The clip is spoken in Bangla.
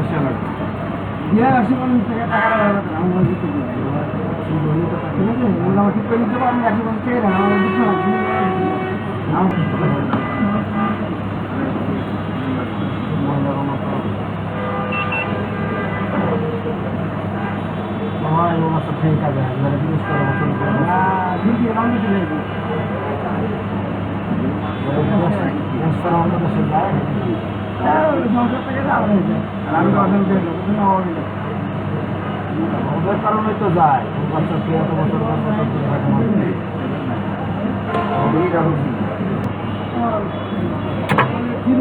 বসে লাগবে ইয়ে আসি কোন থেকে টাকা আমি বলছি তো ঠিক আছে আমরা ঠিক করে দিতে পারবো আমি 100 টাকা না আমার দিতে আমার মাছ ঠিক আছে আপনারা জিজ্ঞেস করে মতন না ঠিক আছে আমি দিতে যাই ওদের কারণে তো যায় বাচ্চা এত বছর ছিল